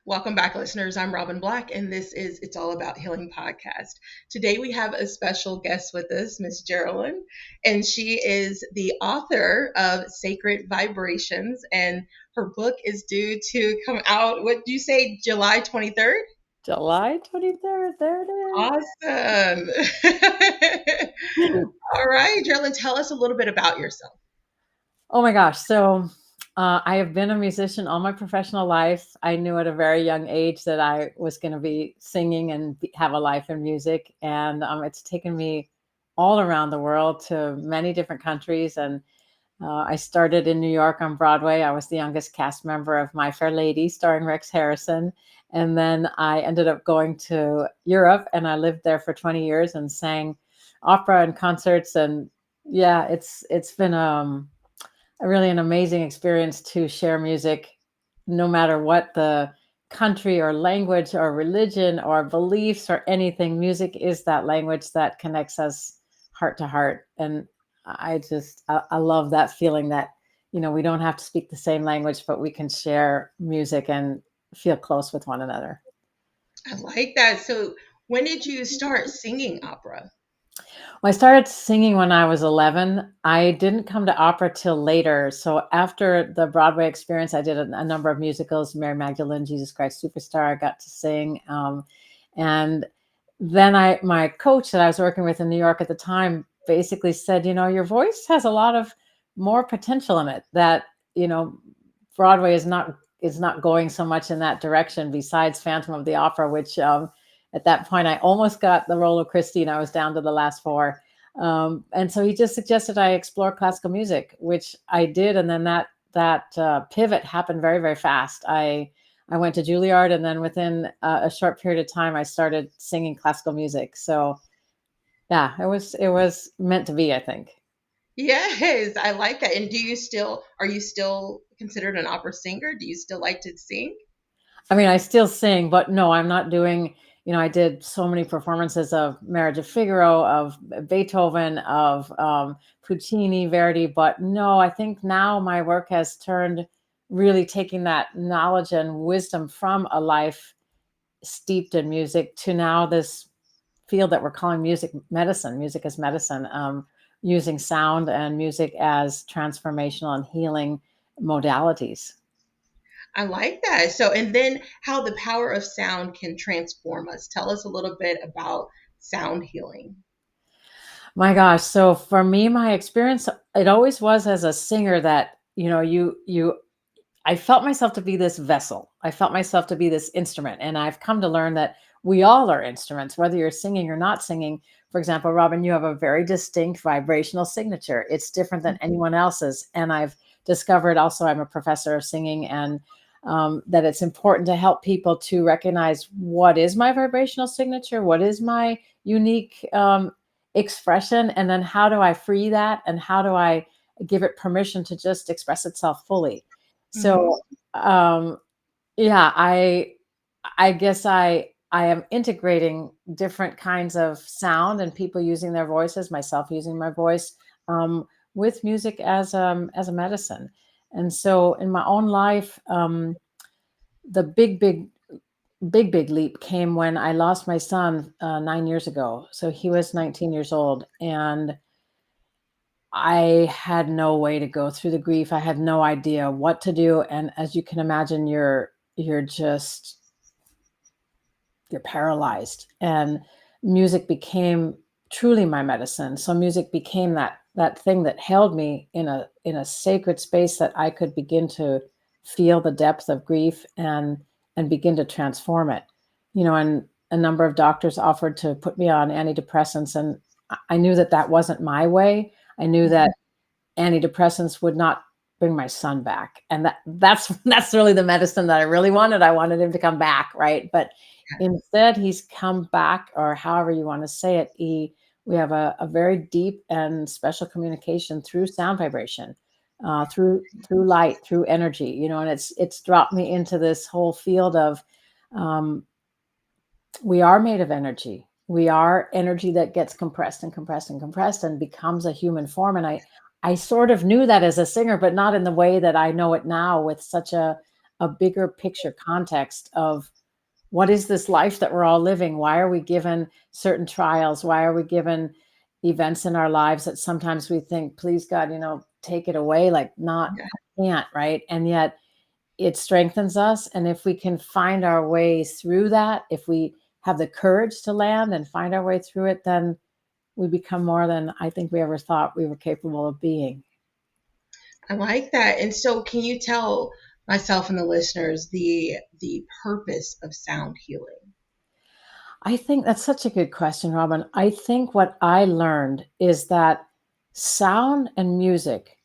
Welcome back, listeners. I'm Robin Black, and this is It's All About Healing podcast. Today, we have a special guest with us, Miss Jeralyn, and she is the author of Sacred Vibrations, and her book is due to come out, what do you say, July 23rd? July 23rd. There it Awesome. is. All right, Jeralyn, tell us a little bit about yourself. Oh my gosh. So I have been a musician all my professional life. I knew at a very young age that I was going to be singing and have a life in music. And it's taken me all around the world to many different countries. And I started in New York on Broadway. I was the youngest cast member of My Fair Lady, starring Rex Harrison. And then I ended up going to Europe, and I lived there for 20 years and sang opera and concerts. And yeah, it's been a really an amazing experience to share music, no matter what the country or language or religion or beliefs or anything. Music is that language that connects us heart to heart. And I love that feeling that, we don't have to speak the same language, but we can share music and feel close with one another. I like that. So, when did you start singing opera? Well, I started singing when I was 11. I didn't come to opera till later. So after the Broadway experience, I did a number of musicals, Mary Magdalene, Jesus Christ Superstar. I got to sing. And then my coach that I was working with in New York at the time basically said, your voice has a lot of more potential in it that, you know, Broadway is not going so much in that direction besides Phantom of the Opera, which at that point I almost got the role of Christine. I was down to the last four. And so he just suggested I explore classical music, which I did. And then that pivot happened very, very fast. I went to Juilliard, and then within a short period of time, I started singing classical music. So yeah, it was meant to be, I think. Yes, I like that. And are you still considered an opera singer? Do you still like to sing? I mean, I still sing, but no, I'm not doing, I did so many performances of Marriage of Figaro, of Beethoven, of Puccini, Verdi, but no, I think now my work has turned really taking that knowledge and wisdom from a life steeped in music to now this field that we're calling music medicine, music as medicine, using sound and music as transformational and healing modalities. I like that. So, and then how the power of sound can transform us. Tell us a little bit about sound healing. My gosh. So for me, my experience, it always was as a singer that, I felt myself to be this vessel. I felt myself to be this instrument. And I've come to learn that we all are instruments, whether you're singing or not singing. For example, Robin, you have a very distinct vibrational signature. It's different than anyone else's. And I've discovered also, I'm a professor of singing, and that it's important to help people to recognize what is my vibrational signature, what is my unique expression, and then how do I free that, and how do I give it permission to just express itself fully. Mhm. So, um, yeah, I guess I am integrating different kinds of sound and people using their voices, myself using my voice, with music as a medicine. And so, in my own life, the big leap came when I lost my son 9 years ago. So he was 19 years old, and I had no way to go through the grief. I had no idea what to do. And as you can imagine, you're just you're paralyzed. And music became truly my medicine. So music became that thing that held me in a sacred space that I could begin to feel the depth of grief and begin to transform it. And a number of doctors offered to put me on antidepressants, and I knew that that wasn't my way. I knew that antidepressants would not bring my son back, and that's really the medicine that I really wanted. I wanted him to come back, right? But instead he's come back, or however you want to say it. We have a very deep and special communication through sound vibration, through light, through energy, and it's dropped me into this whole field of, um, we are made of energy. We are energy that gets compressed and compressed and compressed and becomes a human form. And I sort of knew that as a singer, but not in the way that I know it now, with such a a bigger picture context of what is this life that we're all living? Why are we given certain trials? Why are we given events in our lives that sometimes we think, please God, take it away, like not, Yeah. I can't, right? And yet it strengthens us. And if we can find our way through that, if we have the courage to land and find our way through it, then we become more than I think we ever thought we were capable of being. I like that. And so can you tell myself and the listeners the purpose of sound healing? I think that's such a good question, Robin. I think what I learned is that sound and music,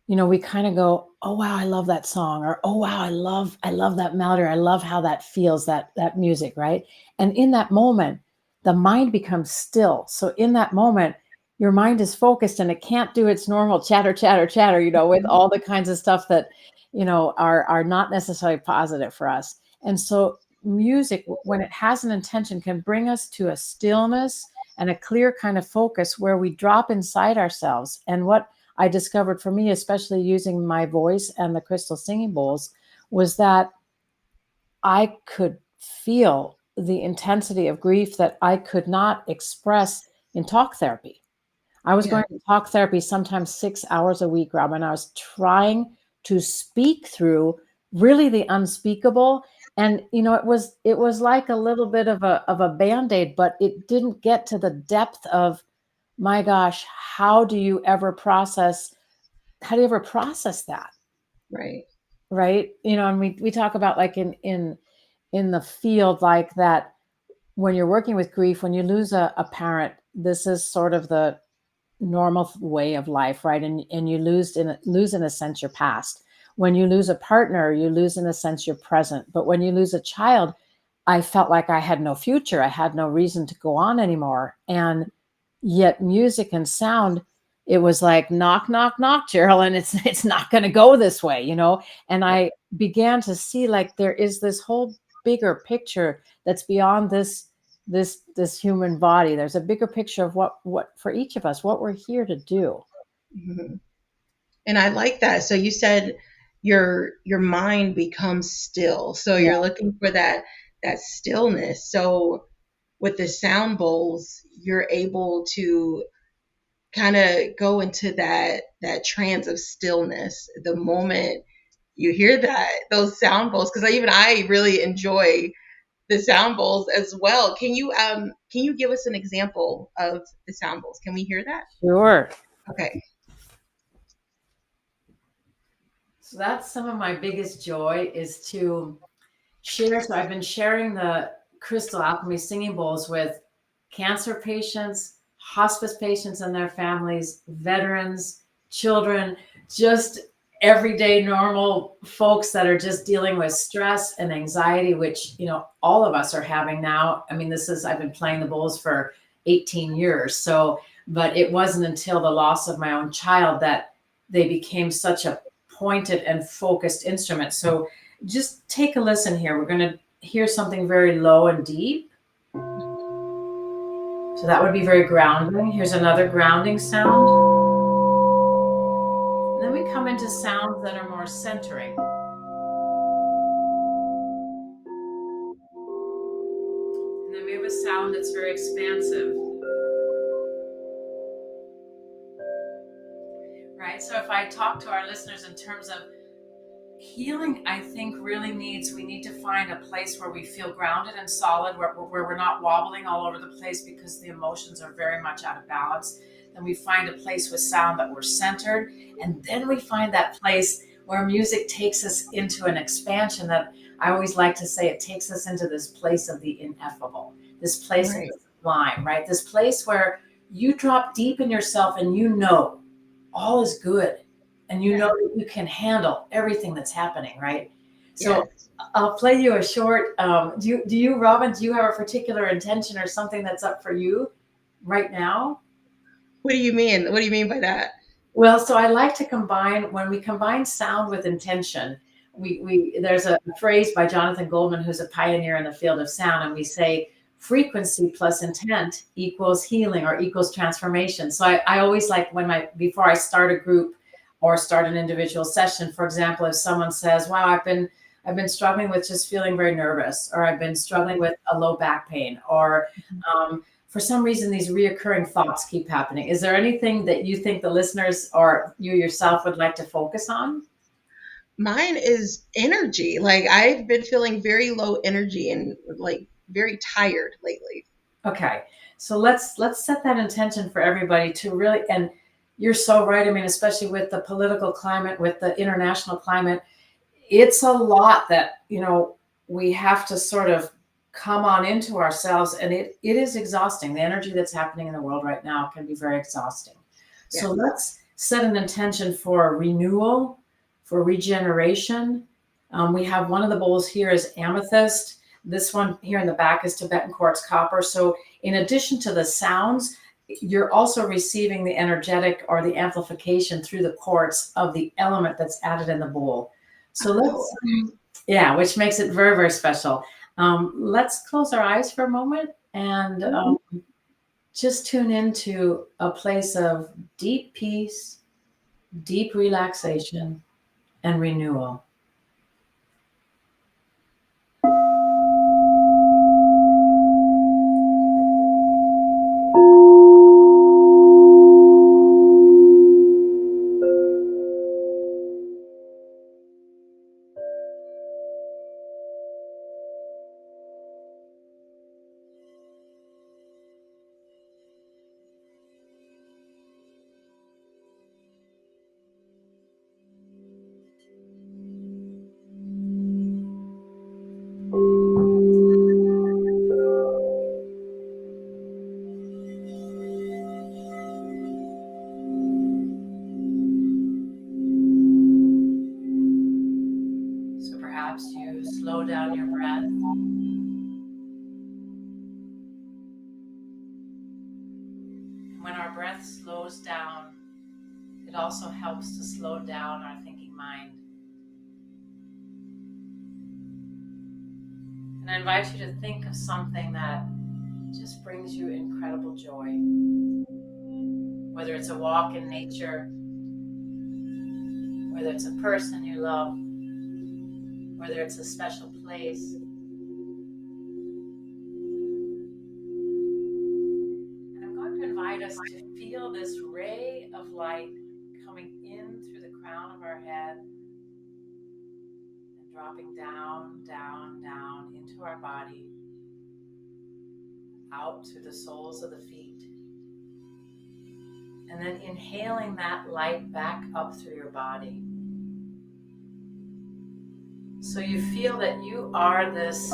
we kind of go, oh wow, I love that song, or oh wow, I love that melody, or I love how that feels, that music, right? And in that moment, the mind becomes still. So in that moment, your mind is focused and it can't do its normal chatter, chatter, chatter, with all the kinds of stuff that, are not necessarily positive for us. And so music, when it has an intention, can bring us to a stillness and a clear kind of focus where we drop inside ourselves. And what I discovered for me, especially using my voice and the crystal singing bowls, was that I could feel the intensity of grief that I could not express in talk therapy. I was Yeah. going to talk therapy sometimes 6 hours a week, Robin. I was trying to speak through really the unspeakable. And it was like a little bit of a band-aid, but it didn't get to the depth of, my gosh, how do you ever process that? Right. Right. And we talk about, like, in the field, like that, when you're working with grief, when you lose a parent, this is sort of the normal way of life, right? And you lose in a sense your past. When you lose a partner, you lose in a sense your present. But when you lose a child, I felt like I had no future. I had no reason to go on anymore. And yet music and sound, it was like, knock, knock, knock, Jeralyn. It's not going to go this way. And I began to see, like, there is this whole bigger picture that's beyond this human body. There's a bigger picture of what for each of us, what we're here to do. Hmm. And I like that. So you said your mind becomes still. So Yeah, you're looking for that stillness. So with the sound bowls, you're able to kind of go into that trance of stillness the moment you hear those sound bowls, because even I really enjoy the sound bowls as well. Can you give us an example of the sound bowls? Can we hear that? sure. Okay. So that's some of my biggest joy, is to share. So I've been sharing the Crystal Alchemy singing bowls with cancer patients, hospice patients and their families, veterans, children, just everyday normal folks that are just dealing with stress and anxiety, which, all of us are having now. I mean, I've been playing the bowls for 18 years. So, but it wasn't until the loss of my own child that they became such a pointed and focused instrument. So just take a listen here. We're going to hear something very low and deep. So that would be very grounding. Here's another grounding sound. And then we come into sounds that are more centering. And then we have a sound that's very expansive. Right? So if I talk to our listeners in terms of healing, I think really we need to find a place where we feel grounded and solid, where we're not wobbling all over the place because the emotions are very much out of balance. Then we find a place with sound that we're centered. And then we find that place where music takes us into an expansion that I always like to say, it takes us into this place of the ineffable, this place of Right. the sublime, right? This place where you drop deep in yourself and all is good. And Yeah. that you can handle everything that's happening, right? So Yes. I'll play you a short. Do you, Robin? Do you have a particular intention or something that's up for you right now? What do you mean? What do you mean by that? Well, so I like to combine, when we combine sound with intention. We There's a phrase by Jonathan Goldman, who's a pioneer in the field of sound, and we say frequency plus intent equals healing or equals transformation. So I always like, before I start a group or start an individual session, for example, if someone says, "Wow, I've been struggling with just feeling very nervous, or I've been struggling with a low back pain, or for some reason, these reoccurring thoughts keep happening. Is there anything that you think the listeners or you yourself would like to focus on? Mine is energy. Like I've been feeling very low energy and like very tired lately. Okay. So let's set that intention for everybody to really, and you're so right. I mean, especially with the political climate, with the international climate, it's a lot that, we have to sort of come on into ourselves, and it is exhausting. The energy that's happening in the world right now can be very exhausting. So Yes. let's set an intention for renewal, for regeneration. We have one of the bowls here is amethyst. This one here in the back is Tibetan quartz copper. So in addition to the sounds, you're also receiving the energetic or the amplification through the quartz of the element that's added in the bowl. So Oh, let's, yeah, which makes it very, very special. Let's close our eyes for a moment and just tune into a place of deep peace, deep relaxation, and renewal. So perhaps you slow down your breath. When our breath slows down, it also helps to slow down our thinking mind. And I invite you to think of something that just brings you incredible joy. Whether it's a walk in nature, whether it's a person you love, whether it's a special place. And I'm going to invite us to feel this ray of light coming in through the crown of our head and dropping down, down, down into our body, out through the soles of the feet. And then inhaling that light back up through your body. So you feel that you are this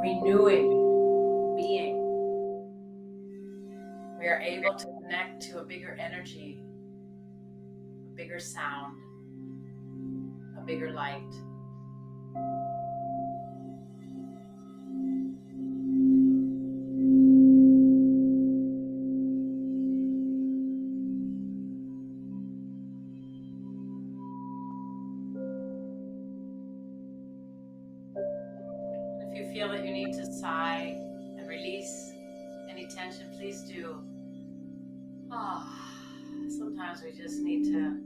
renewing being. We are able to connect to a bigger energy, a bigger sound, a bigger light. If you feel that you need to sigh and release any tension, please do. Sometimes we just need to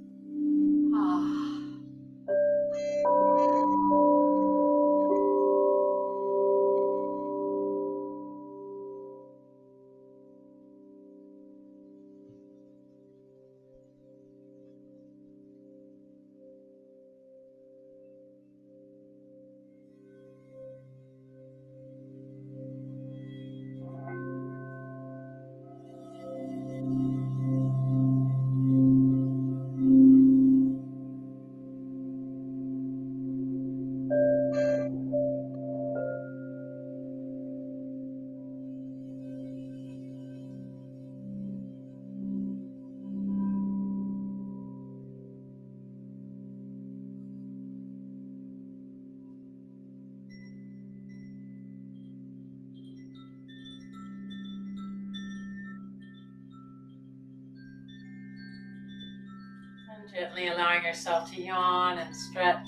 and gently allowing yourself to yawn and stretch.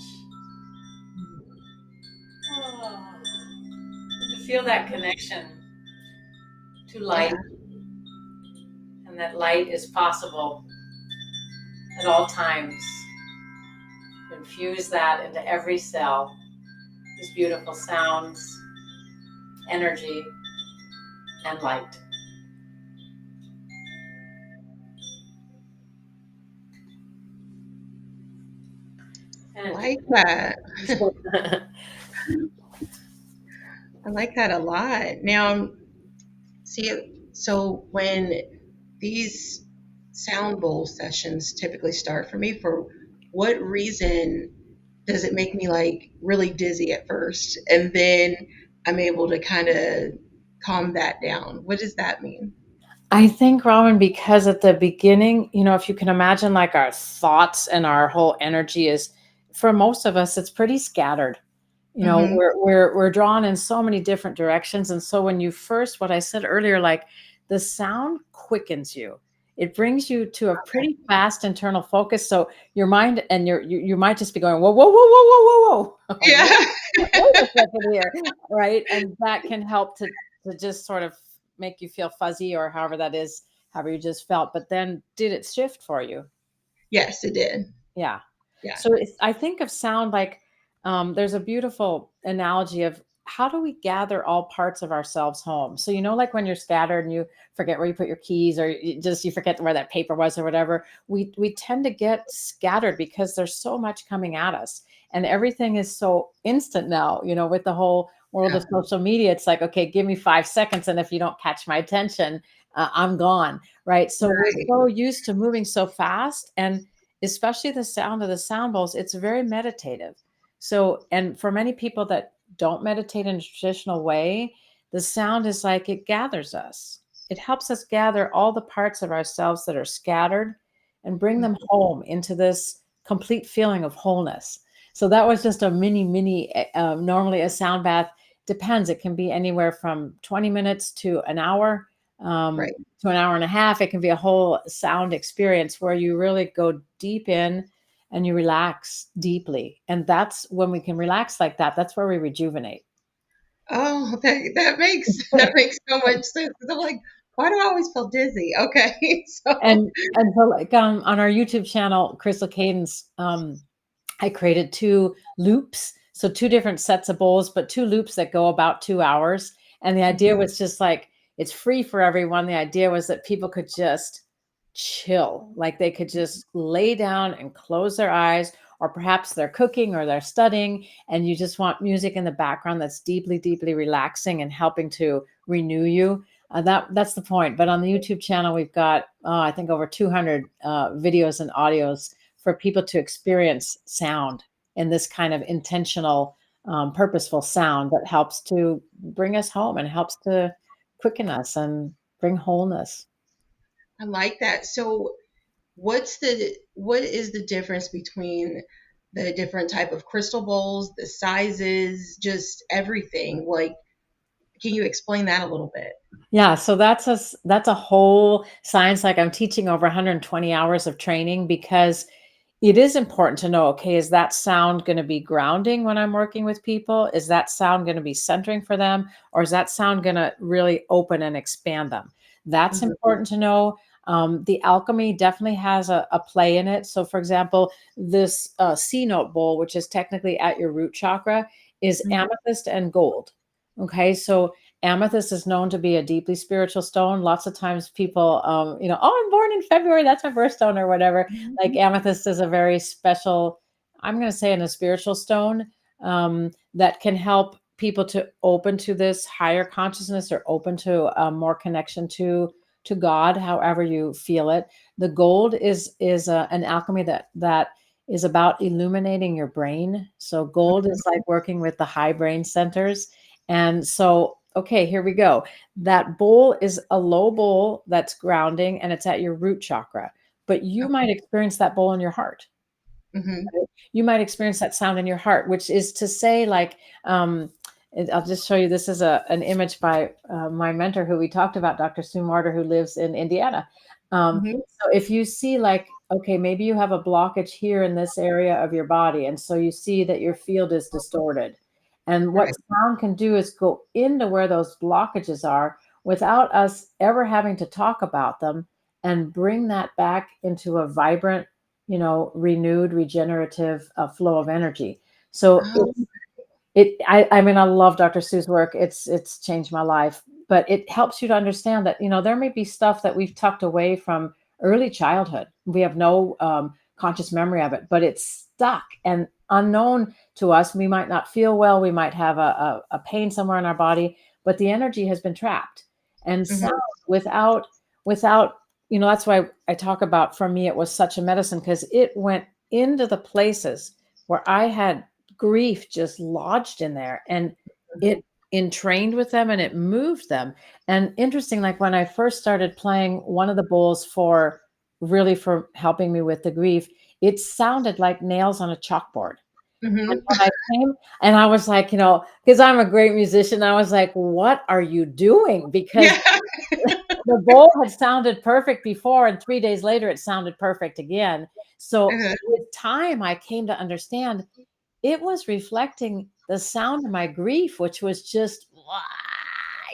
To feel that connection to light, and that light is possible at all times, in infuse that into every cell. These beautiful sounds, energy, and light. I like that. And I like that a lot. Now, see, so when these sound bowl sessions typically start for me, for what reason does it make me like really dizzy at first? And then I'm able to kind of calm that down. What does that mean? I think, Robin, because at the beginning, if you can imagine, like our thoughts and our whole energy is, for most of us, it's pretty scattered. Mm-hmm. We're drawn in so many different directions. And so when you first, what I said earlier, like the sound quickens you. It brings you to a pretty fast internal focus. So your mind and you might just be going, whoa, whoa, whoa, whoa, whoa, whoa, whoa. Yeah. Wait a second here. Right. And that can help to just sort of make you feel fuzzy, or however that is, however you just felt. But then did it shift for you? Yes, it did. Yeah. Yeah. So I think of sound like, there's a beautiful analogy of how do we gather all parts of ourselves home. So, like when you're scattered and you forget where you put your keys, or you forget where that paper was or whatever, we tend to get scattered because there's so much coming at us, and everything is so instant now, with the whole world Yeah. of social media. It's like, okay, give me 5 seconds. And if you don't catch my attention, I'm gone. Right. So we're Right. so used to moving so fast, and especially the sound of the sound bowls, it's very meditative. So, and for many people that don't meditate in a traditional way, the sound is like it gathers us. It helps us gather all the parts of ourselves that are scattered and bring them home into this complete feeling of wholeness. So that was just a mini. Normally, a sound bath depends. It can be anywhere from 20 minutes to an hour. Right. To an hour and a half. It can be a whole sound experience where you really go deep in and you relax deeply. And that's when we can relax like that. That's where we rejuvenate. Oh, that makes so much sense. 'Cause I'm like, why do I always feel dizzy? Okay. So And so, like, on our YouTube channel, Crystal Cadence, I created two loops. So two different sets of bowls, but two loops that go about 2 hours. And the idea was just like, it's free for everyone. The idea was that people could just chill, like they could just lay down and close their eyes, or perhaps they're cooking or they're studying, and you just want music in the background that's deeply, deeply relaxing and helping to renew you. That's the point. But on the YouTube channel, we've got, I think, over 200 videos and audios for people to experience sound in this kind of intentional, purposeful sound that helps to bring us home and helps to quicken us and bring wholeness. I like that. So what is the difference between the different type of crystal bowls, the sizes, just everything? Like, can you explain that a little bit? Yeah, so that's a whole science. Like, I'm teaching over 120 hours of training because it is important to know, okay, is that sound going to be grounding when I'm working with people? Is that sound going to be centering for them? Or is that sound going to really open and expand them? That's Mhm. important to know. The alchemy definitely has a play in it. So, for example, this C note bowl, which is technically at your root chakra, is Mhm. amethyst and gold. Okay, so amethyst is known to be a deeply spiritual stone. Lots of times people, oh, I'm born in February, that's my birthstone or whatever. Like, amethyst is a very special, I'm going to say, in a spiritual stone, that can help people to open to this higher consciousness, or open to more connection to God, however you feel it. The gold is an alchemy that is about illuminating your brain. So gold is like working with the high brain centers. And so, okay, here we go. That bowl is a low bowl that's grounding, and it's at your root chakra, but you might experience that bowl in your heart. Mhm. You might experience that sound in your heart, which is to say, like, I'll just show you. This is an image by my mentor, who we talked about, Dr. Sue Marder, who lives in Indiana. Mhm. So if you see, like, okay, maybe you have a blockage here in this area of your body, and so you see that your field is distorted. And what Right. sound can do is go into where those blockages are without us ever having to talk about them, and bring that back into a vibrant, renewed, regenerative flow of energy. So Oh, I mean, I love Dr. Sue's work. It's changed my life, but it helps you to understand that, there may be stuff that we've tucked away from early childhood. We have no conscious memory of it, but it's stuck and unknown to us. We might not feel well. We might have a pain somewhere in our body, but the energy has been trapped. And sound mhm, without, that's why I talk about, for me, it was such a medicine because it went into the places where I had grief just lodged in there, and it entrained with them and it moved them. And interesting, like when I first started playing one of the bowls for helping me with the grief, it sounded like nails on a chalkboard. And mhm. when I came and I was like, because I'm a great musician, I was like, what are you doing? Because Yeah. the bowl had sounded perfect before, and 3 days later it sounded perfect again. So Uh-huh. with time I came to understand it was reflecting the sound of my grief, which was just, "Wah,"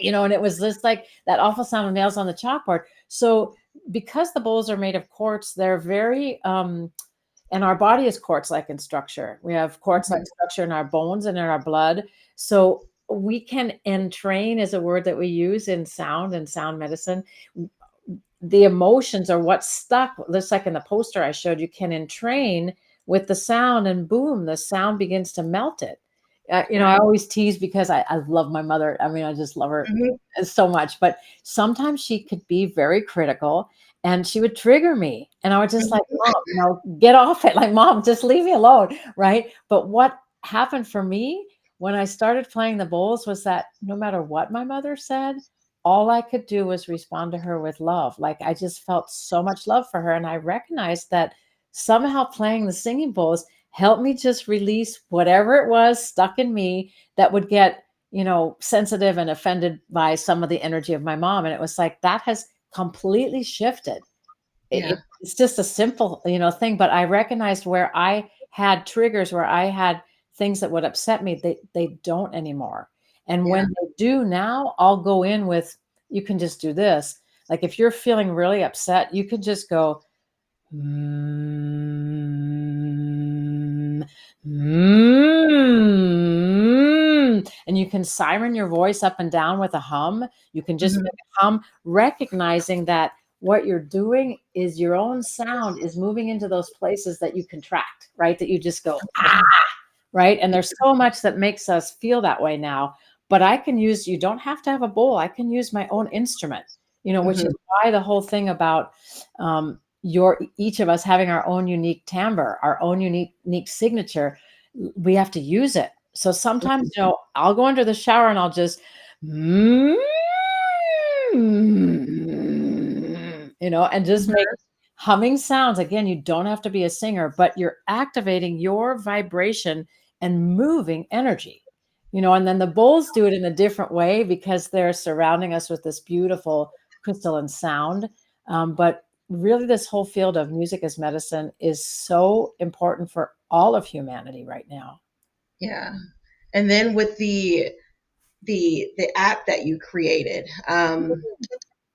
and it was just like that awful sound of nails on the chalkboard. So because the bowls are made of quartz, they're very, and our body is quartz-like in structure. We have quartz-like Mhm, structure in our bones and in our blood. So we can entrain is a word that we use in sound and sound medicine. The emotions are what's stuck. Just like in the poster I showed, you can entrain with the sound, and boom, the sound begins to melt it. yeah. I always tease because I love my mother. I mean, I just love her Mhm, so much. But sometimes she could be very critical, and she would trigger me. And I was just like, mhm, Mom, get off it. Like, Mom, just leave me alone. Right. But what happened for me when I started playing the bowls was that no matter what my mother said, all I could do was respond to her with love. Like I just felt so much love for her. And I recognized that somehow playing the singing bowls helped me just release whatever it was stuck in me that would get, sensitive and offended by some of the energy of my mom. And it was like that has completely shifted. yeah. It's just a simple, thing, but I recognized where I had triggers, where I had things that would upset me, they don't anymore. And when Yeah. they do now, I'll go in with, you can just do this. Like if you're feeling really upset, you can just go, mm, and you can siren your voice up and down with a hum. You can just Mhm, make a hum, recognizing that what you're doing is your own sound is moving into those places that you contract, right? That you just go, ah, mhm. right? And there's so much that makes us feel that way now. But I can use, you don't have to have a bowl. I can use my own instrument, which Mhm. is why the whole thing about each of us having our own unique timbre, our own unique signature, we have to use it. So sometimes, I'll go under the shower and I'll just, mm, and just make humming sounds. Again, you don't have to be a singer, but you're activating your vibration and moving energy. And then the bowls do it in a different way because they're surrounding us with this beautiful crystalline sound. But really, this whole field of music as medicine is so important for all of humanity right now. Yeah. And then with the app that you created,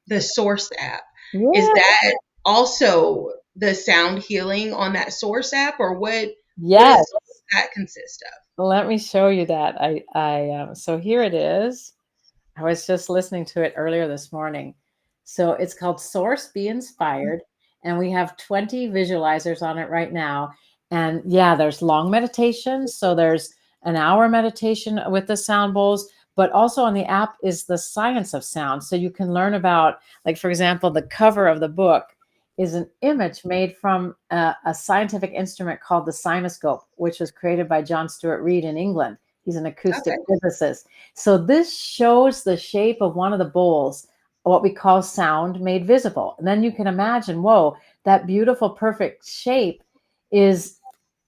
the Source app, is Yeah. that also the sound healing on that Source app, or what Yes. does that consist of? Let me show you that. So here it is. I was just listening to it earlier this morning. So it's called Source Be Inspired, and we have 20 visualizers on it right now. And yeah, there's long meditations. So there's an hour meditation with the sound bowls, but also on the app is the science of sound. So you can learn about, like, for example, the cover of the book is an image made from a scientific instrument called the cinescope, which was created by John Stuart Reid in England. He's an acoustic Okay. physicist. So this shows the shape of one of the bowls, what we call sound made visible. And then you can imagine, whoa, that beautiful, perfect shape is,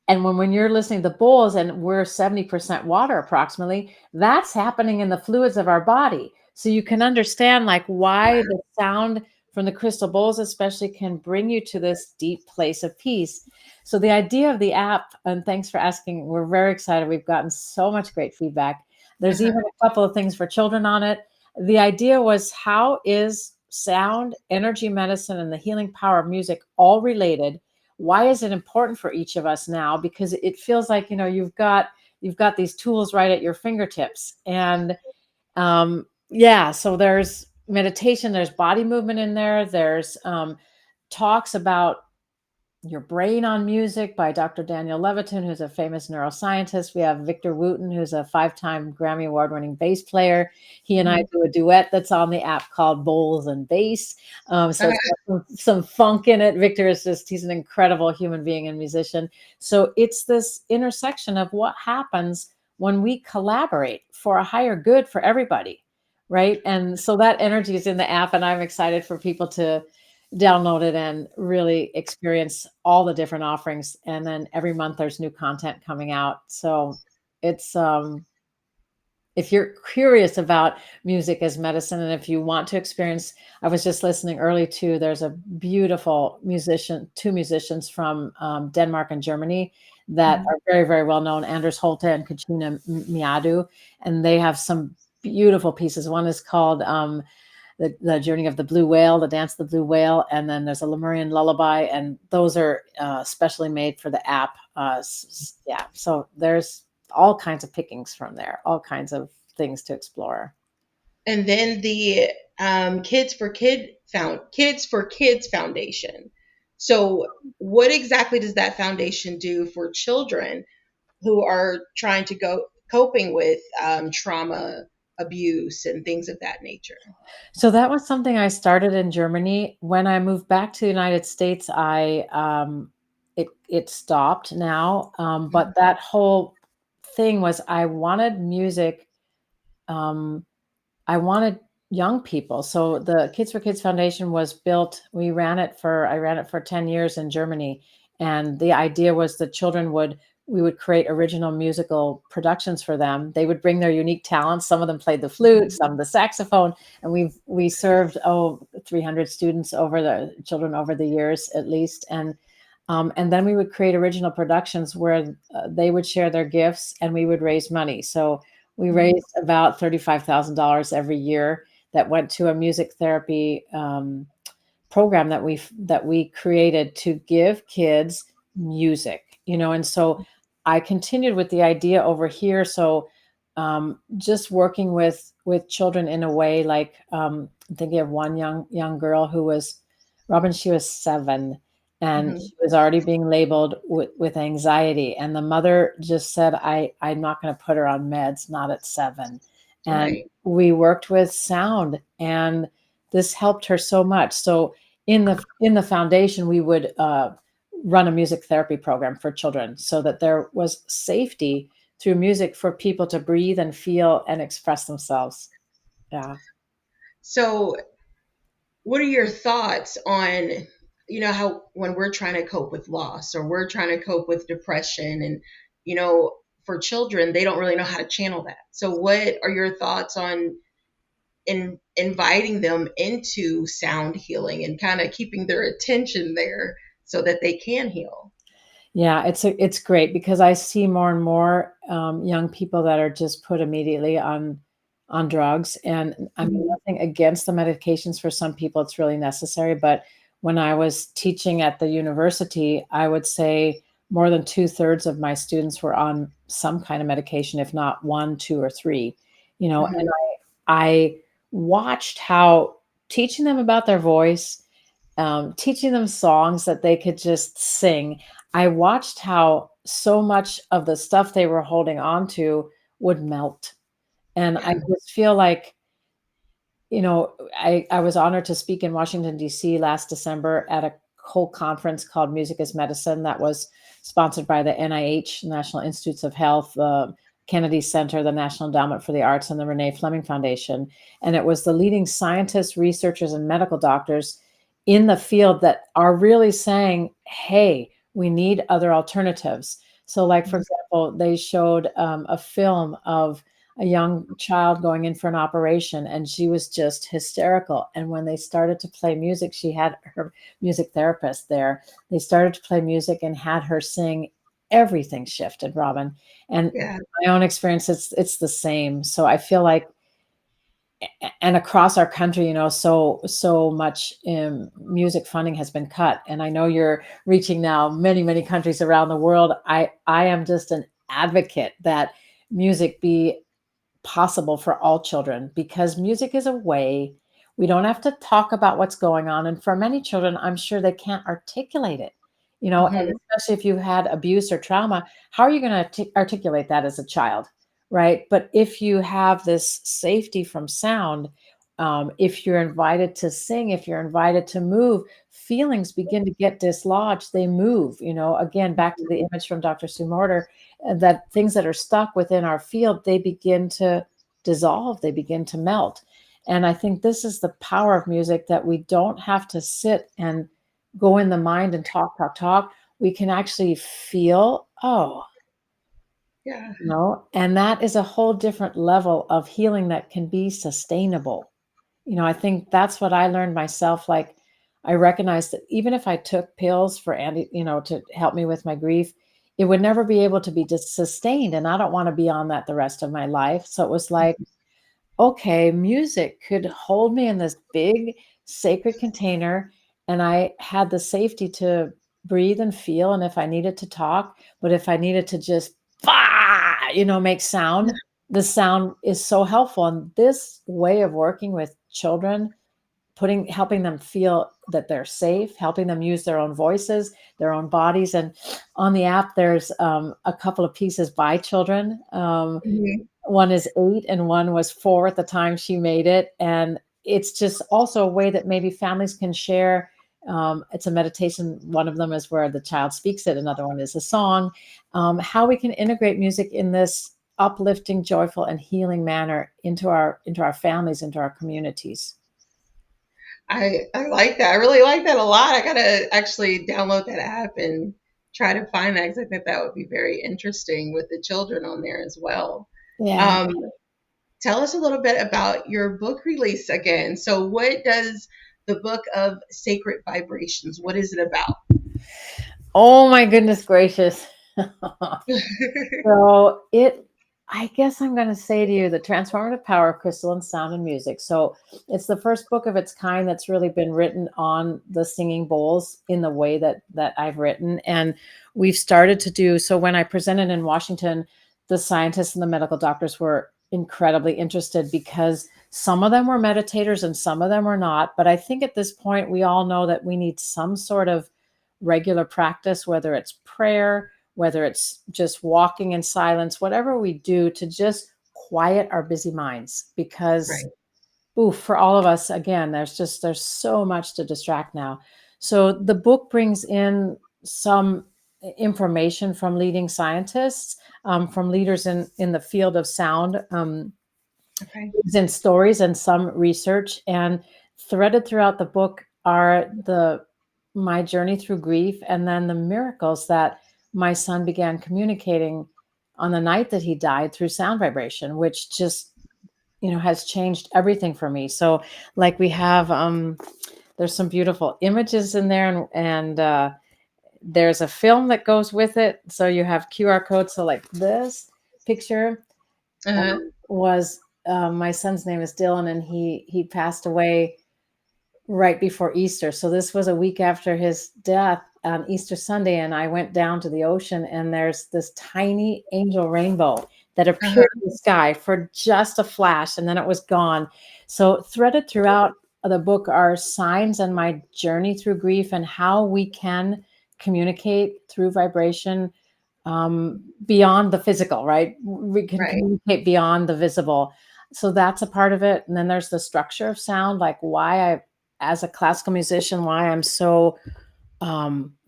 and when you're listening to the bowls and we're 70% water approximately, that's happening in the fluids of our body. So you can understand like why the sound from the crystal bowls especially can bring you to this deep place of peace. So the idea of the app, and thanks for asking, we're very excited. We've gotten so much great feedback. There's Uh-huh. even a couple of things for children on it. The idea was, how is sound, energy medicine, and the healing power of music all related? why is it important for each of us now? Because it feels like, you've got these tools right at your fingertips. And yeah, so there's meditation, there's body movement in there, there's talks about your Brain on Music by Dr. Daniel Levitin, who's a famous neuroscientist. We have Victor Wooten, who's a 5-time Grammy Award-winning bass player. He and I Mhm. do a duet that's on the app called Bowls and Bass. So it's got some funk in it. Victor is he's an incredible human being and musician. So it's this intersection of what happens when we collaborate for a higher good for everybody, right? And so that energy is in the app, and I'm excited for people to download it and really experience all the different offerings. And then every month there's new content coming out. So it's if you're curious about music as medicine, and if you want to experience, I was just listening early to, there's a beautiful two musicians from Denmark and Germany that Mhm. are very, very well known, Anders Holte and Katrina Miadu, and they have some beautiful pieces. One is called the Journey of the Blue Whale, the Dance of the Blue Whale, and then there's a Lemurian Lullaby, and those are specially made for the app. Yeah, so there's all kinds of pickings from there, all kinds of things to explore. And then the Kids for Kids Foundation. So, what exactly does that foundation do for children who are trying to go coping with trauma, abuse, and things of that nature? So that was something I started in Germany. When I moved back to the United States, I it stopped now. But Mhm. that whole thing was, I wanted music. Um, I wanted young people. So the Kids for Kids Foundation was built. I ran it for 10 years in Germany. And the idea was that we would create original musical productions for them. They would bring their unique talents. Some of them played the flute, some the saxophone. And we served, 300 children over the years at least. And then we would create original productions where they would share their gifts and we would raise money. So we Mhm. raised about $35,000 every year that went to a music therapy program that we created to give kids music, and so I continued with the idea over here. So just working with children in a way, like I'm thinking of one young girl who was Robin. She was 7, and Mhm. she was already being labeled with anxiety, and the mother just said, I'm not going to put her on meds, not at 7. And Right. we worked with sound, and this helped her so much. So in the foundation, we would run a music therapy program for children so that there was safety through music for people to breathe and feel and express themselves. Yeah. So, what are your thoughts on, how when we're trying to cope with loss or we're trying to cope with depression, and, for children, they don't really know how to channel that. So, what are your thoughts on inviting them into sound healing and kind of keeping their attention there so that they can heal? Yeah, it's great because I see more and more young people that are just put immediately on drugs. And I mean, Mhm. nothing against the medications. For some people, it's really necessary. But when I was teaching at the university, I would say more than 2/3 of my students were on some kind of medication, if not one, two, or three. And Mhm. I watched how teaching them about their voice, teaching them songs that they could just sing. I watched how so much of the stuff they were holding on to would melt. And I Yeah. just feel like, I was honored to speak in Washington, D.C. last December at a whole conference called Music as Medicine that was sponsored by the NIH, National Institutes of Health, the Kennedy Center, the National Endowment for the Arts, and the Renee Fleming Foundation. And it was the leading scientists, researchers, and medical doctors in the field that are really saying, hey, we need other alternatives. So, like, for Mhm. example, they showed a film of a young child going in for an operation, and she was just hysterical. And when they started to play music, she had her music therapist there. They started to play music and had her sing. Everything shifted, Robin. And Yeah. my own experience, it's the same. So I feel like and across our country, so much music funding has been cut. And I know you're reaching now many countries around the world. I am just an advocate that music be possible for all children, because music is a way we don't have to talk about what's going on. And for many children, I'm sure they can't articulate it, and Hmm. especially if you had abuse or trauma, how are you going to articulate that as a child? Right. But if you have this safety from sound, if you're invited to sing, if you're invited to move, feelings begin to get dislodged. They move, again, back to the image from Dr. Sue Morter, that things that are stuck within our field, they begin to dissolve, they begin to melt. And I think this is the power of music, that we don't have to sit and go in the mind and talk. We can actually feel, oh, Yeah. and that is a whole different level of healing that can be sustainable. I think that's what I learned myself. Like, I recognized that even if I took pills for to help me with my grief, it would never be able to be just sustained. And I don't want to be on that the rest of my life. So it was like, okay, music could hold me in this big sacred container, and I had the safety to breathe and feel. And if I needed to talk, but if I needed to just, make sound, the sound is so helpful. And this way of working with children, helping them feel that they're safe, helping them use their own voices, their own bodies. And on the app, there's a couple of pieces by children. Hmm. One is 8 and one was 4 at the time she made it. And it's just also a way that maybe families can share. It's a meditation. One of them is where the child speaks it. Another one is a song. How we can integrate music in this uplifting, joyful, and healing manner into our families, into our communities. I like that. I really like that a lot. I gotta actually download that app and try to find that, because I think that would be very interesting with the children on there as well. Yeah. Um, Tell us a little bit about your book release again. So, what does the book of Sacred Vibrations? What is it about? Oh my goodness gracious. So I guess I'm going to say to you, the transformative power of crystalline sound and music. So it's the first book of its kind that's really been written on the singing bowls in the way that I've written. And we've started to do so. When I presented in Washington, the scientists and the medical doctors were incredibly interested, because some of them were meditators and some of them were not. But I think at this point, we all know that we need some sort of regular practice, whether it's prayer, whether it's just walking in silence, whatever we do to just quiet our busy minds. Because, Right. ooh, for all of us, again, there's so much to distract now. So the book brings in some information from leading scientists, from leaders in the field of sound. Okay. In stories and some research, and threaded throughout the book are the my journey through grief, and then the miracles that my son began communicating on the night that he died through sound vibration, which just has changed everything for me. So, like, we have there's some beautiful images in there, and there's a film that goes with it, so you have QR codes. So, like, this picture Uh-huh. was my son's name is Dylan, and he passed away right before Easter. So this was a week after his death on Easter Sunday, and I went down to the ocean, and there's this tiny angel rainbow that Uh-huh. appeared in the sky for just a flash, and then it was gone. So threaded throughout the book are signs and my journey through grief, and how we can communicate through vibration, beyond the physical, right? We can Right. communicate beyond the visible. So that's a part of it. And then there's the structure of sound, like as a classical musician, why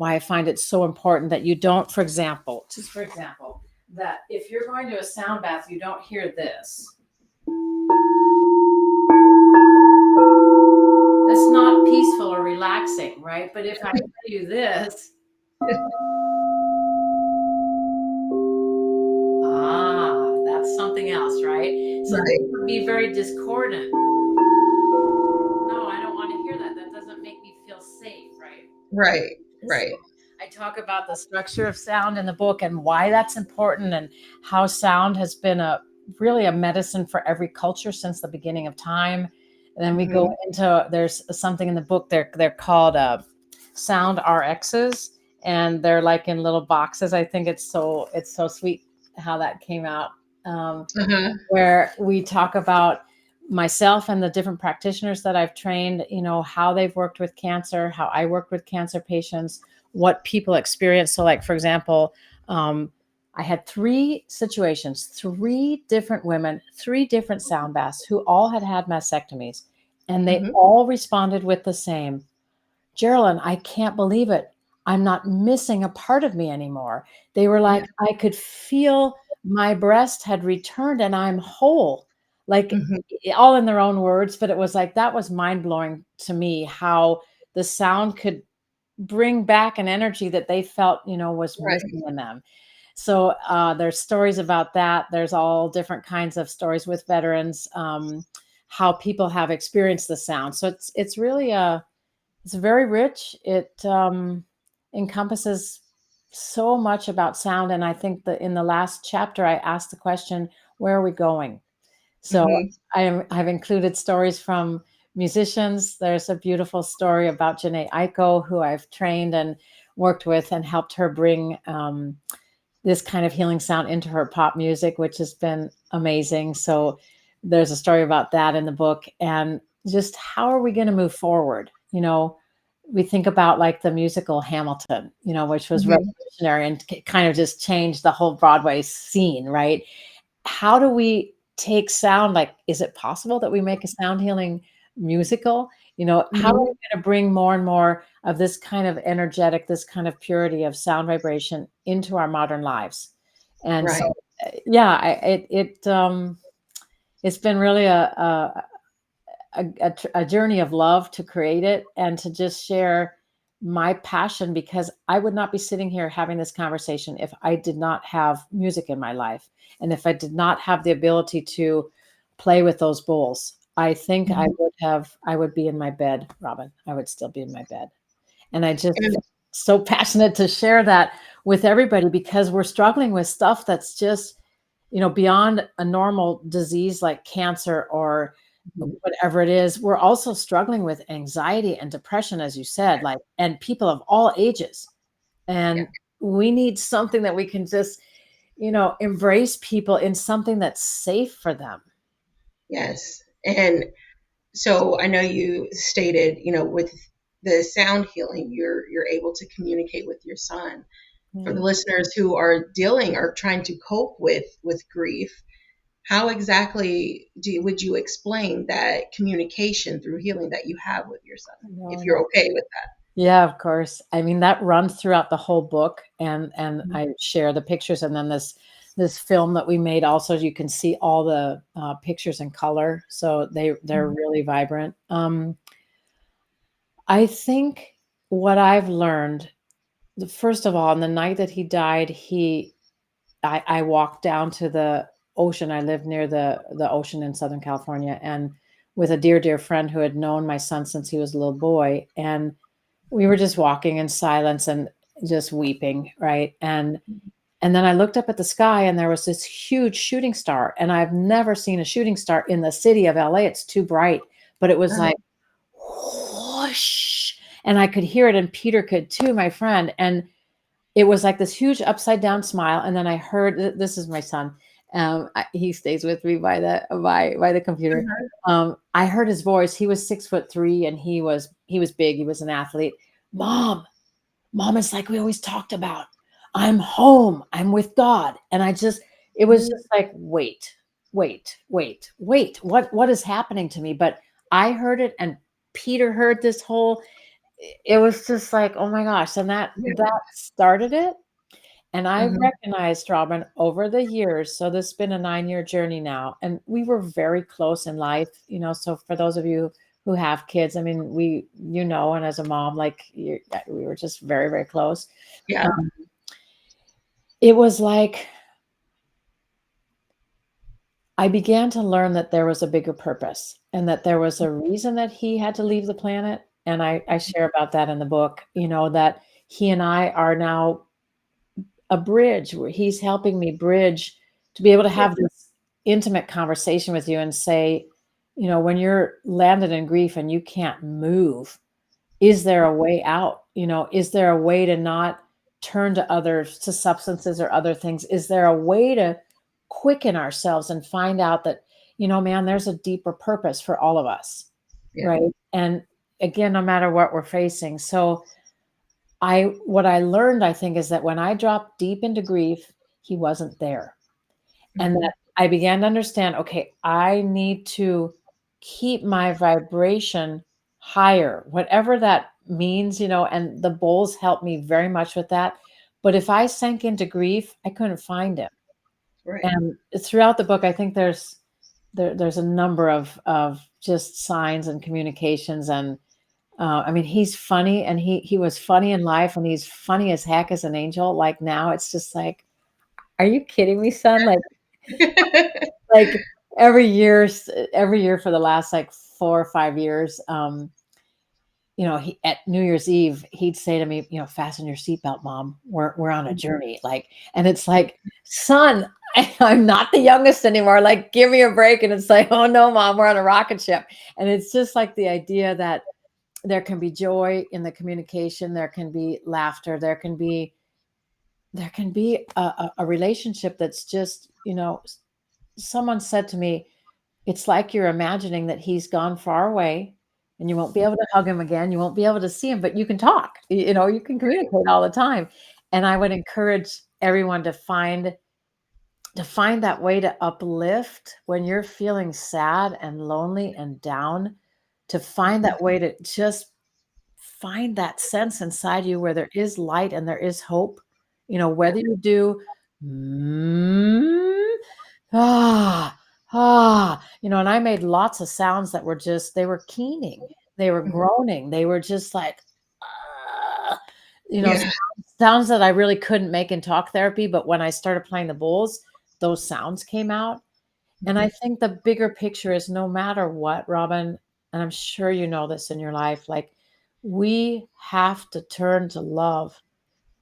I find it so important that you don't, for example, that if you're going to a sound bath, you don't hear this. That's not peaceful or relaxing, right? But if I tell you this, that's something else, right? So this Right. would be very discordant. No, I don't want to hear that. That doesn't make me feel safe, right? Right. So Right. I talk about the structure of sound in the book and why that's important, and how sound has been really a medicine for every culture since the beginning of time. And then we go Hmm. into, there's something in the book, they're called sound RXs, and they're like in little boxes. I think it's so sweet how that came out. Um, Uh-huh. where we talk about myself and the different practitioners that I've trained, how they've worked with cancer, how I work with cancer patients, what people experience. So, like, for example, I had three situations, three different women, three different sound baths who all had had mastectomies, and they Hmm. all responded with the same: Jeralyn, I can't believe it. I'm not missing a part of me anymore. They were Yeah. like, I could feel my breast had returned and I'm whole. Like, Hmm. all in their own words, but it was like that was mind blowing to me how the sound could bring back an energy that they felt, was Right. missing in them. So there's stories about that. There's all different kinds of stories with veterans, how people have experienced the sound. So it's really it's very rich. It encompasses so much about sound. And I think that in the last chapter, I asked the question, where are we going? So Hmm. I've included stories from musicians. There's a beautiful story about Janae Aiko, who I've trained and worked with and helped her bring this kind of healing sound into her pop music, which has been amazing. So there's a story about that in the book. And just how are we going to move forward? We think about like the musical Hamilton, which was Hmm. revolutionary and kind of just changed the whole Broadway scene, right? How do we take sound? Like, is it possible that we make a sound healing musical? How are we Hmm. going to bring more and more of this kind of energetic, this kind of purity of sound vibration into our modern lives? And so, Right. yeah, it's been really a journey of love to create it and to just share my passion, because I would not be sitting here having this conversation if I did not have music in my life, and if I did not have the ability to play with those bowls. I think Hmm. I would be in my bed, Robin. I would still be in my bed. And I just And feel so passionate to share that with everybody, because we're struggling with stuff that's just, beyond a normal disease like cancer or whatever it is. We're also struggling with anxiety and depression, as you said, like, and people of all ages. yeah. And we need something that we can just, embrace people in something that's safe for them. Yes. And so I know you stated, with the sound healing, you're able to communicate with your son. For the Yeah. listeners who are dealing or trying to cope with grief, how exactly would you explain that communication through healing that you have with your son, No, if no. you're okay with that? Yeah, of course. I mean, that runs throughout the whole book, and Mhm. I share the pictures, and then this film that we made also, you can see all the pictures in color, so they're really vibrant. I think what I've learned, first of all, on the night that he died, I walked down to the ocean. I live near the ocean in Southern California, and with a dear friend who had known my son since he was a little boy, and we were just walking in silence and just weeping, right? And then I looked up at the sky, and there was this huge shooting star, and I've never seen a shooting star in the city of LA. It's too bright, but it was Uh-huh. like whoosh, and I could hear it, and Peter could too, my friend. And it was like this huge upside down smile, and then I heard, this is my son. He stays with me by the computer. Uh-huh. I heard his voice. He was 6'3", and he was big. He was an athlete. Mom, it's like we always talked about. I'm home. I'm with God. And it was Mhm. just like, wait. What is happening to me? But I heard it, and Peter heard this whole, it was just like, oh my gosh. And Yeah. that started it. And I Mhm. recognized, Robin, over the years, so this has been a 9-year journey now, and we were very close in life, so for those of you who have kids, I mean, and as a mom, like, we were just very, very close. Yeah. Um, it was like I began to learn that there was a bigger purpose, and that there was a reason that he had to leave the planet, and I share about that in the book, that he and I are now a bridge, where he's helping me bridge to be able to Yeah. have this. intimate conversation with you and say, when you're landed in grief and you can't move, is there a way out? Is there a way to not turn to others, to substances or other things? Is there a way to quicken ourselves and find out that, man, there's a deeper purpose for all of us, Yeah. right? And again, no matter what we're facing. So what I learned, I think, is that when I dropped deep into grief, he wasn't there. And Mhm. that I began to understand, okay, I need to keep my vibration higher, whatever that means, and the bowls helped me very much with that. But if I sank into grief, I couldn't find him. Right. And throughout the book, I think there's a number of just signs and communications. And I mean, he's funny, and he was funny in life, and he's funny as heck as an angel. Like now, it's just like, are you kidding me, son? Like every year for the last like 4 or 5 years, he at New Year's Eve, he'd say to me, fasten your seatbelt, mom. We're on a journey. Like, and it's like, son, I'm not the youngest anymore. Like, give me a break. And it's like, oh no, mom, we're on a rocket ship. And it's just like the idea that there can be joy in the communication, there can be laughter, there can be a relationship that's just, someone said to me, it's like you're imagining that he's gone far away and you won't be able to hug him again. You won't be able to see him, but you can talk, you can communicate all the time. And I would encourage everyone to find that way to uplift when you're feeling sad and lonely and down, to find that way to just find that sense inside you where there is light and there is hope, whether you do, mm, ah, and I made lots of sounds that were just, they were keening, they were Mhm. groaning, they were just like, ah, you know, Yeah. sounds that I really couldn't make in talk therapy. But when I started playing the bowls, those sounds came out. And I Mhm. think the bigger picture is, no matter what, Robin, and I'm sure you know this in your life, like, we have to turn to love.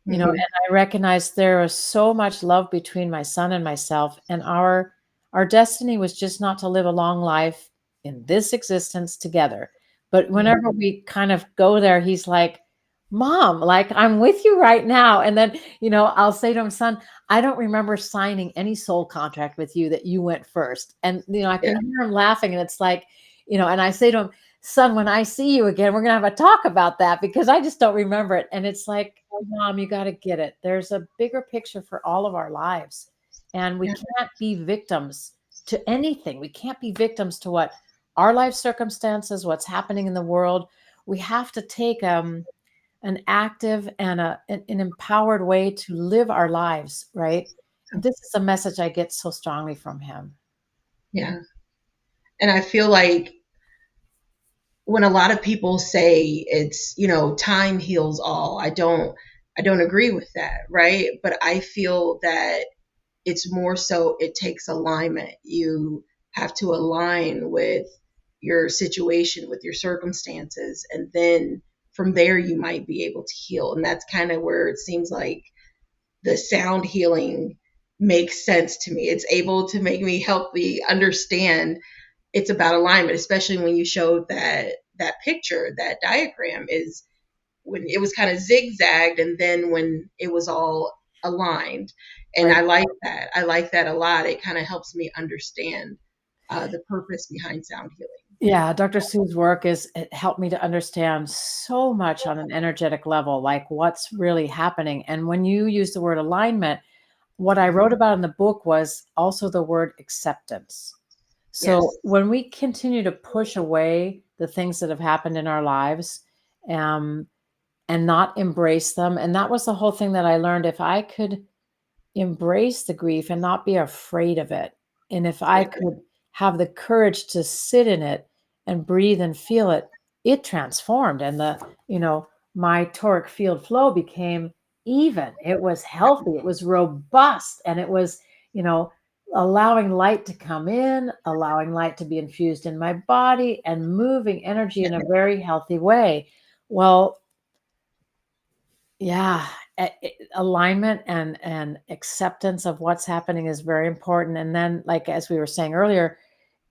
And Mhm. I recognize there is so much love between my son and myself, and our destiny was just not to live a long life in this existence together. But Mhm. whenever we kind of go there, he's like, "Mom, like, I'm with you right now." And then, I'll say to him, "Son, I don't remember signing any soul contract with you that you went first." And, I Yeah. can hear him laughing, and it's like, and I say to him, "Son, when I see you again, we're gonna have a talk about that because I just don't remember it." And it's like, "Oh, mom, you got to get it. There's a bigger picture for all of our lives, and we Yeah. can't be victims to anything. We can't be victims to what our life circumstances, what's happening in the world. We have to take an active and an empowered way to live our lives, right?" And this is a message I get so strongly from him. Yeah. And I feel like when a lot of people say it's, time heals all, I don't agree with that, right? But I feel that it's more so it takes alignment. You have to align with your situation, with your circumstances, and then from there you might be able to heal. And that's kind of where it seems like the sound healing makes sense to me. It's able to make me help me understand it's about alignment, especially when you showed that picture, that diagram is when it was kind of zigzagged and then when it was all aligned. And Right. I like that a lot. It kind of helps me understand the purpose behind sound healing. Yeah, Dr. Sue's work is it helped me to understand so much on an energetic level, like what's really happening. And when you use the word alignment, what I wrote about in the book was also the word acceptance. So Yes. when we continue to push away the things that have happened in our lives, um, and not embrace them, and that was the whole thing that I learned. If I could embrace the grief and not be afraid of it, and if I Yeah. could have the courage to sit in it and breathe and feel it, it transformed. And my toric field flow became even. It was healthy, it was robust, and it was, you know, allowing light to come in, allowing light to be infused in my body, and moving energy in a very healthy way. Well, yeah. alignment and acceptance of what's happening is very important. And then, like as we were saying earlier,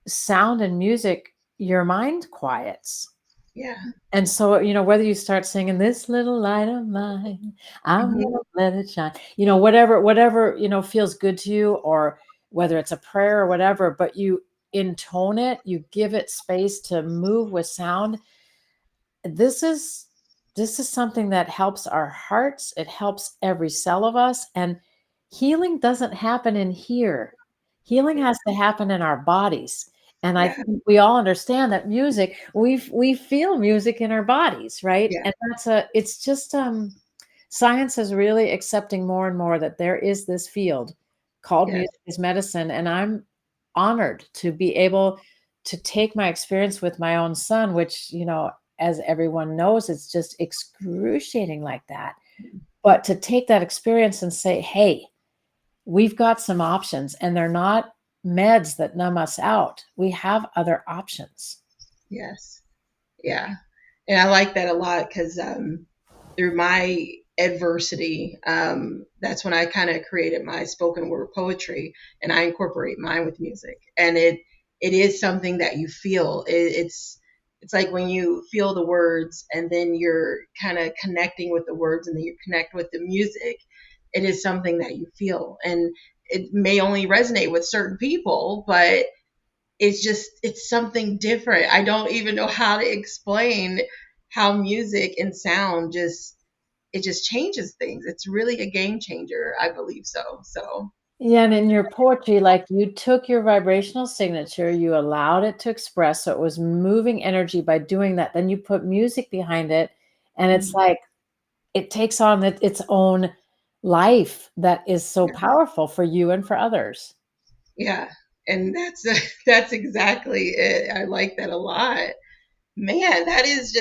sound and music, your mind quiets. Yeah. And so, whether you start singing this little light of mine, I'm Hmm. gonna let it shine, whatever, feels good to you, or whether it's a prayer or whatever, but you intone it, you give it space to move with sound. This is something that helps our hearts. It helps every cell of us. And healing doesn't happen in here. Healing has to happen in our bodies. And I Yeah. think we all understand that music, we feel music in our bodies, right? Yeah. And it's just science is really accepting more and more that there is this field called Yes. music is medicine. And I'm honored to be able to take my experience with my own son, which, as everyone knows, it's just excruciating like that. But to take that experience and say, hey, we've got some options, and they're not meds that numb us out. We have other options. Yes. Yeah. And I like that a lot because through my adversity, that's when I kind of created my spoken word poetry, and I incorporate mine with music. And it is something that you feel. It's like when you feel the words, and then you're kind of connecting with the words, and then you connect with the music. It is something that you feel, and it may only resonate with certain people, but it's something different. I don't even know how to explain how music and sound just it just changes things. It's really a game changer, I believe so. So Yeah, and in your poetry, like you took your vibrational signature, you allowed it to express. So it was moving energy by doing that. Then you put music behind it, and it's like it takes on its own life that is so powerful for you and for others. yeah, and that's exactly it. I like that a lot. Man, that is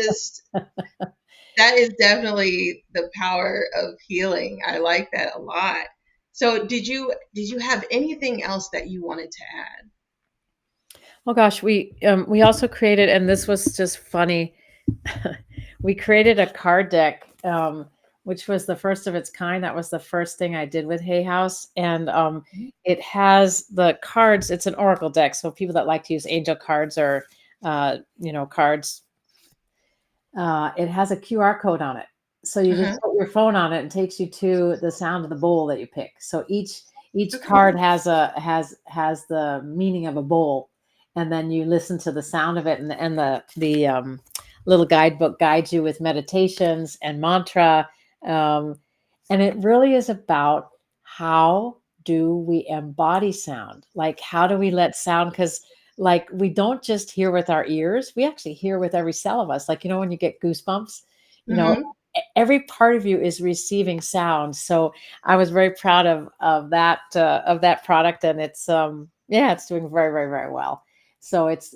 definitely the power of healing. I like that a lot. So did you have anything else that you wanted to add? Oh gosh, we also created, and this was just funny. We created a card deck, which was the first of its kind. That was the first thing I did with Hay House, and it has the cards. It's an oracle deck, so people that like to use angel cards or cards, it has a QR code on it. So you just Uh-huh. put your phone on it and takes you to the sound of the bowl that you pick. So each Okay. card has the meaning of a bowl, and then you listen to the sound of it, and the little guidebook guides you with meditations and mantra, um, and it really is about how do we embody sound, like how do we let sound, because like we don't just hear with our ears, we actually hear with every cell of us, like when you get goosebumps, you know Mm-hmm. every part of you is receiving sound. So I was very proud of that product, and it's yeah, it's doing very, very, very well. So it's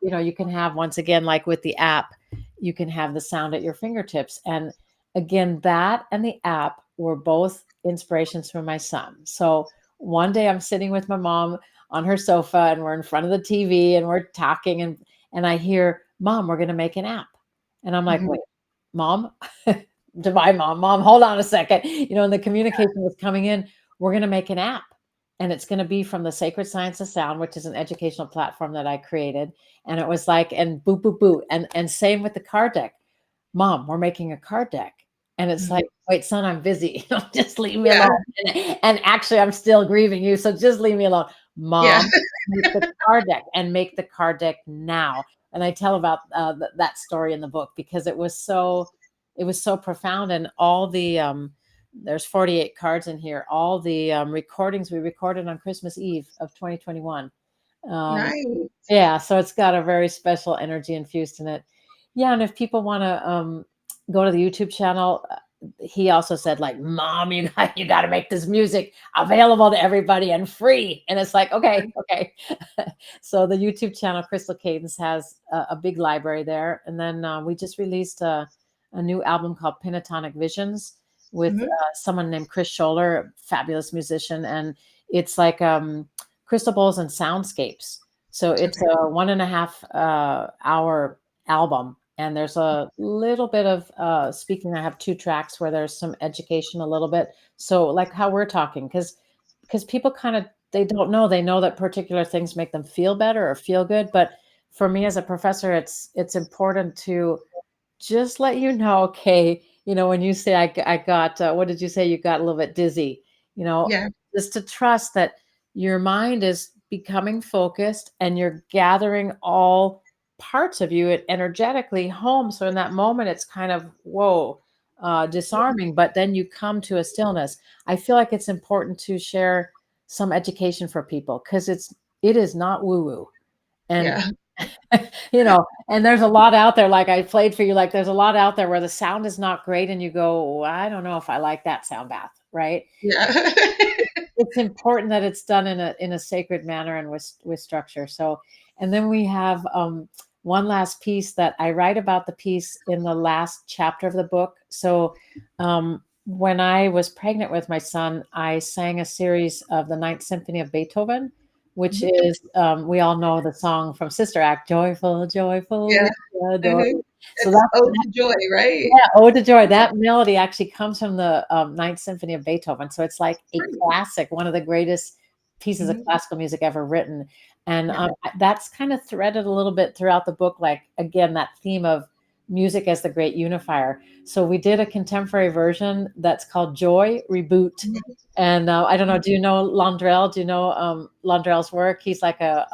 you can have, once again, like with the app, you can have the sound at your fingertips. And again, that and the app were both inspirations from my son. So one day I'm sitting with my mom on her sofa, and we're in front of the TV, and we're talking, and I hear, "Mom, we're going to make an app." And I'm like, Mm-hmm. "Wait, Mom?" To my mom, hold on a second. And the communication was coming in. We're going to make an app, and it's going to be from the Sacred Science of Sound, which is an educational platform that I created. And it was like, and boop, boop, boop. And same with the card deck. Mom, we're making a card deck. And it's Mm-hmm. like, wait, son, I'm busy. Just leave me Yeah. alone. And actually, I'm still grieving you. So just leave me alone. Yeah. Mom, make the card deck, and make the card deck now. And I tell about that story in the book because it was so profound. And all the there's 48 cards in here. All the recordings we recorded on Christmas Eve of 2021. Um, Nice. yeah, so it's got a very special energy infused in it. Yeah, and if people want to go to the YouTube channel, he also said, like, "Mom, you got to make this music available to everybody and free." And it's like, okay, okay. So the YouTube channel Crystal Cadence has a big library there, and then we just released a new album called Pentatonic Visions with Mm-hmm. someone named Chris Scholler, a fabulous musician, and it's like crystal bowls and soundscapes. So it's Okay. a 1.5 hour album, and there's a little bit of speaking. I have 2 tracks where there's some education a little bit. So like how we're talking, because people kind of they don't know. They know that particular things make them feel better or feel good. But for me as a professor, it's important to just let you know, okay, when you say I got, what did you say? You got a little bit dizzy, Yeah. just to trust that your mind is becoming focused and you're gathering all parts of you energetically home. So in that moment, it's kind of, whoa, disarming, but then you come to a stillness. I feel like it's important to share some education for people because it is not woo woo. And Yeah. and there's a lot out there, like I played for you, like there's a lot out there where the sound is not great and you go, "Well, I don't know if I like that sound bath," right? Yeah. It's important that it's done in a sacred manner and with structure. So, and then we have one last piece that I write about the piece in the last chapter of the book. So, when I was pregnant with my son, I sang a series of the Ninth Symphony of Beethoven, which Mhm. is we all know the song from Sister Act, "Joyful, joyful, Yeah. we adore." Mhm. So It's that's Ode to Joy, right? yeah, Ode to Joy. That melody actually comes from the Ninth Symphony of Beethoven. So it's like a Right. classic, one of the greatest pieces of Mhm. classical music ever written. And Yeah. that's kind of threaded a little bit throughout the book, like, again, that theme of music as the great unifier. So we did a contemporary version that's called Joy Reboot. Mhm. And I don't know, do you know Londrell? Do you know Londrell's work? He's like a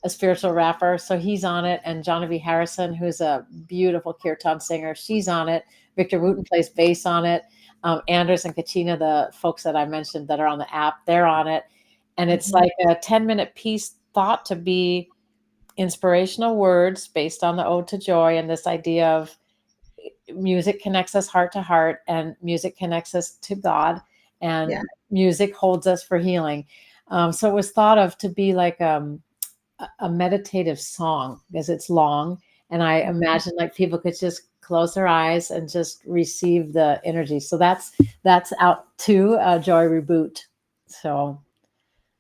spiritual rapper. So he's on it. And Genevieve Harrison, who's a beautiful kirtan singer, she's on it. Victor Wooten plays bass on it. Anders and Katina, the folks that I mentioned that are on the app, they're on it. And it's Mhm. like a 10-minute piece thought to be inspirational words based on the Ode to Joy and this idea of music connects us heart to heart and music connects us to God and Yeah. music holds us for healing. So it was thought of to be like a meditative song because it's long. And I Mhm. imagine like people could just close their eyes and just receive the energy. So that's out to Joy Reboot. So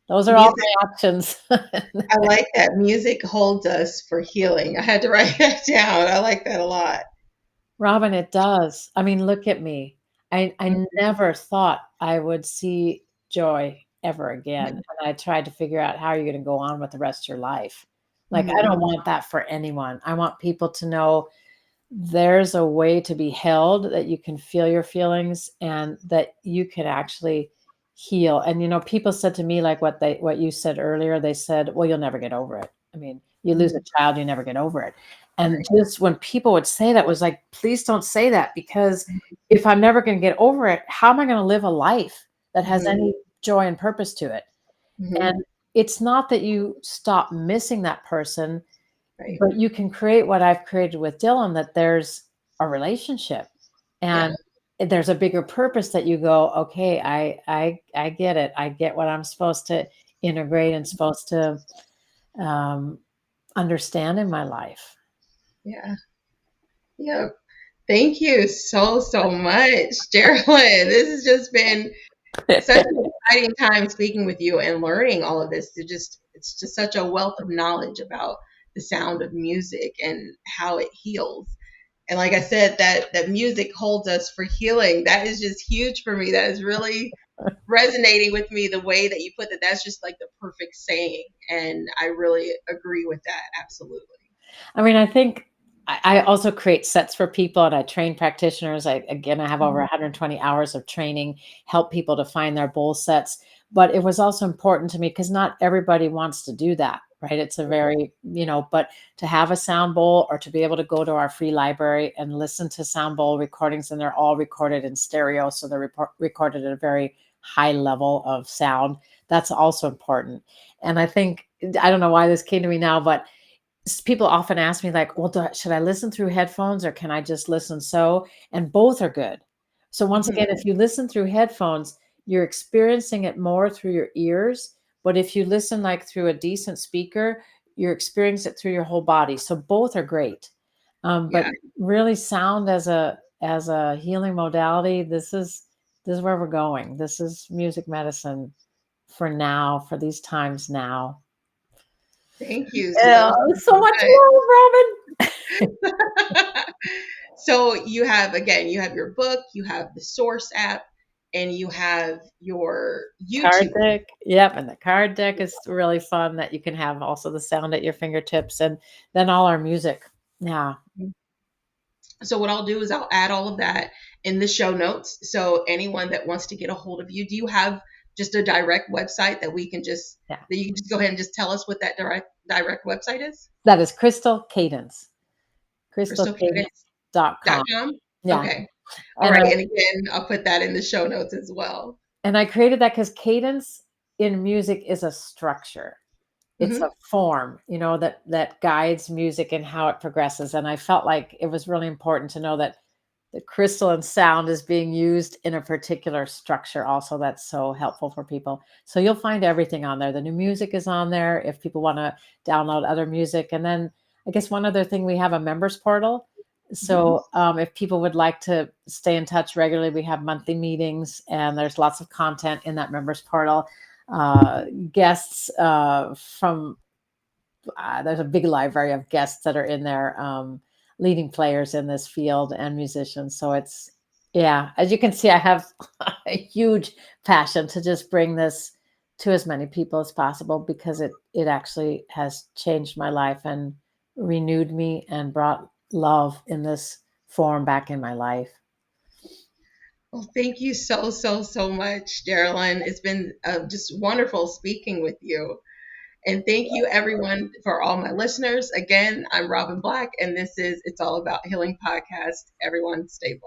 those are all Music, my options. I like that. Music holds us for healing. I had to write that down. I like that a lot. Robin, it does. I mean, look at me. I Mhm. never thought I would see joy ever again. Yeah. And I tried to figure out how are you going to go on with the rest of your life. Like, I Mhm. don't want that for anyone. I want people to know there's a way to be held, that you can feel your feelings and that you can actually heal. And people said to me like what you said earlier, they said, "Well, you'll never get over it." I mean, you lose a Mhm. child, you never get over it. And Right. just when people would say that was like, please don't say that, because if I'm never going to get over it, how am I going to live a life that has Mhm. any joy and purpose to it? Mhm. And it's not that you stop missing that person, Right. but you can create what I've created with Dylan, that there's a relationship Yeah. and there's a bigger purpose that you go, okay, I get it. I get what I'm supposed to integrate and supposed to um, understand in my life. Yeah. Yep. Thank you so much, Jeralyn. This has just been such an exciting time speaking with you and learning all of this. It's just such a wealth of knowledge about the sound of music and how it heals. And like I said, that music holds us for healing. That is just huge for me. That is really resonating with me, the way that you put that. That's just like the perfect saying. And I really agree with that. Absolutely. I mean, I think I also create sets for people and I train practitioners. I have over Mhm. 120 hours of training, help people to find their bowl sets. But it was also important to me because not everybody wants to do that, right? It's a very, but to have a sound bowl or to be able to go to our free library and listen to sound bowl recordings, and they're all recorded in stereo. So they're recorded at a very high level of sound. That's also important. And I think, I don't know why this came to me now, but people often ask me like, well, should I listen through headphones or can I just listen? And both are good. So once Mhm. again, if you listen through headphones, you're experiencing it more through your ears. But if you listen like through a decent speaker, you're experiencing it through your whole body. So both are great. But Yeah. really, sound as a healing modality, this is where we're going. This is music medicine for now, for these times now. Thank you Yeah, so so much much. love, Robin. So you have, again, you have your book, you have the Source app, and you have your Card YouTube. deck. Yep, and the card deck is really fun that you can have also the sound at your fingertips and then all our music. Yeah. So what I'll do is I'll add all of that in the show notes. So anyone that wants to get a hold of you, do you have just a direct website that we can just Yeah. that you can just go ahead and just tell us what that direct website is? That is Crystal Cadence. Crystalcadence.com. Crystalcadence.com. Yeah. Okay. All And right. I And again, I'll put that in the show notes as well. and I created that because cadence in music is a structure. It's a Hmm. form, that guides music and how it progresses. And I felt like it was really important to know that the crystalline sound is being used in a particular structure also that's so helpful for people. So you'll find everything on there. The new music is on there if people want to download other music. And then I guess one other thing, we have a members portal. Hmm. So if people would like to stay in touch regularly, we have monthly meetings and there's lots of content in that members portal. Guests from there's a big library of guests that are in there, leading players in this field and musicians. So it's, yeah, as you can see, I have a huge passion to just bring this to as many people as possible because it actually has changed my life and renewed me and brought love in this form back in my life. Well, thank you so, so, so much, Jeralyn. It's been just wonderful speaking with you. And thank you, everyone, for all my listeners. Again, I'm Robin Black, and this is It's All About Healing podcast. Everyone, stay blessed.